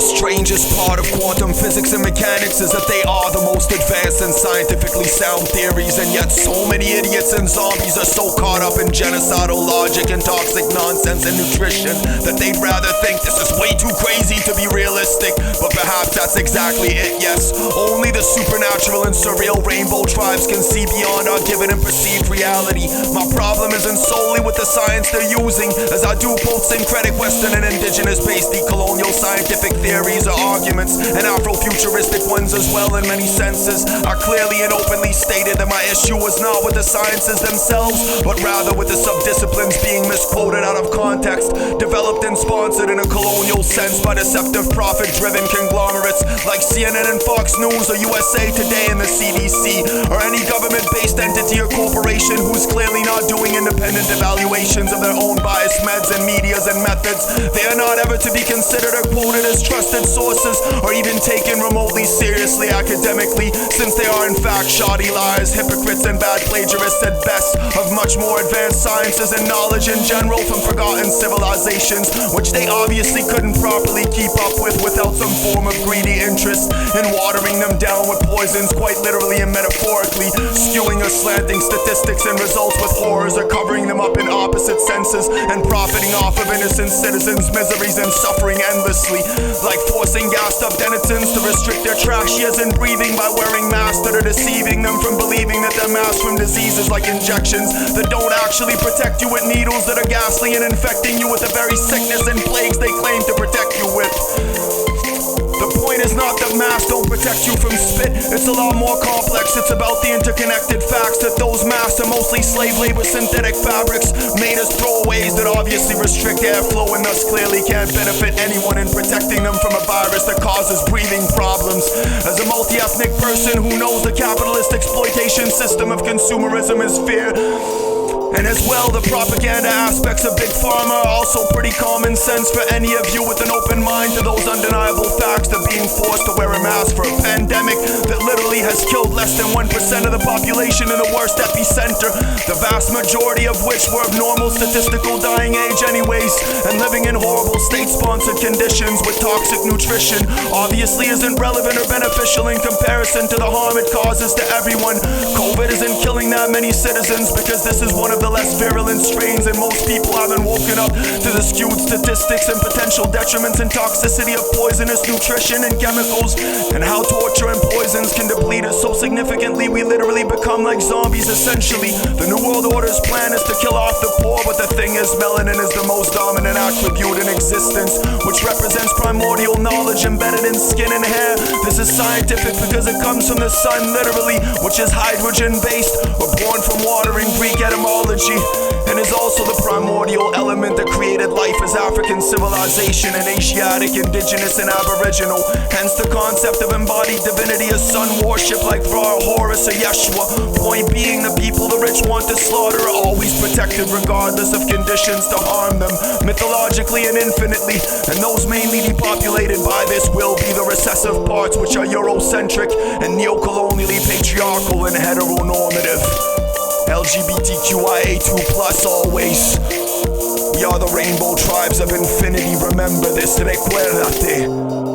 The strangest part of quantum physics and mechanics is that they are the most advanced and scientifically sound theories, and yet so many idiots and zombies are so caught up in genocidal logic and toxic nonsense and nutrition that they'd rather think this is way too crazy to be realistic. But perhaps that's exactly it, yes. Only the supernatural and surreal rainbow tribes can see beyond our given and perceived reality. My problem isn't solely with the science they're using, as I do both syncretic Western and indigenous-based decolonial scientific theories or arguments, and Afrofuturistic ones as well in many senses. I clearly and openly stated that my issue was not with the sciences themselves, but rather with the subdisciplines being misquoted out of context, developed and sponsored in a colonial sense by deceptive profit-driven conglomerates like CNN and Fox News or USA Today and the CDC, or any government-based entity or corporation who's clearly not doing independent evaluations of their own biased meds and medias and methods. They are not ever to be considered or quoted as trusted sources or even taken remotely seriously academically, since they are in fact shoddy liars, hypocrites, and bad plagiarists at best of much more advanced sciences and knowledge in general from forgotten civilizations, which they obviously couldn't properly keep up with without some form of greedy interest in watering them down with poisons, quite literally and metaphorically, skewing or slanting statistics and results with horrors or covering them up in opposite senses and profiting off of innocent citizens' miseries and suffering endlessly, like forcing gassed up denizens to restrict their trashias and breathing by wearing masks that are deceiving them from believing that they're masks from diseases like injections that don't actually protect you, with needles that are ghastly and infecting you with the very sickness and plagues they claim to protect you with. The point is not that masks don't protect you from spit, it's a lot more complex. It's about the interconnected facts that those masks are mostly slave labor synthetic fabrics made as throwaways that obviously restrict airflow and thus clearly can't benefit anyone in protecting them from a virus that causes breathing problems. As a multi-ethnic person who knows the capitalist exploitation system of consumerism is fear, and as well, the propaganda aspects of Big Pharma are also pretty common sense for any of you with an open mind to those undeniable facts that being forced to wear a mask for a pandemic that literally has killed less than 1% of the population in the worst epicenter, the vast majority of which were of normal statistical dying age anyways, and living in horrible state-sponsored conditions with toxic nutrition, obviously isn't relevant or beneficial in comparison to the harm it causes to everyone. COVID isn't killing that many citizens because this is one of the less virulent strains, and most people haven't woken up to the skewed statistics and potential detriments and toxicity of poisonous nutrition and chemicals, and how torture and poisons can deplete us so significantly we literally become like zombies essentially. The New World Order's plan is to kill off the poor, but the thing is, melanin is the most dominant attribute in existence, which represents primordial knowledge embedded in skin and hair. This is scientific because it comes from the sun literally, which is hydrogen based or born from water in Greek etymology, and is also the primordial element that created life as African civilization and Asiatic, indigenous, and aboriginal. Hence the concept of embodied divinity as sun worship like Ra, Horus, or Yeshua. Point being, the people the rich want to slaughter are always protected regardless of conditions to harm them, mythologically and infinitely, and those mainly depopulated by this will be the recessive parts, which are Eurocentric and neocolonially patriarchal and heteronormative. LGBTQIA2+ always. We are the rainbow tribes of infinity. Remember this, recuérdate.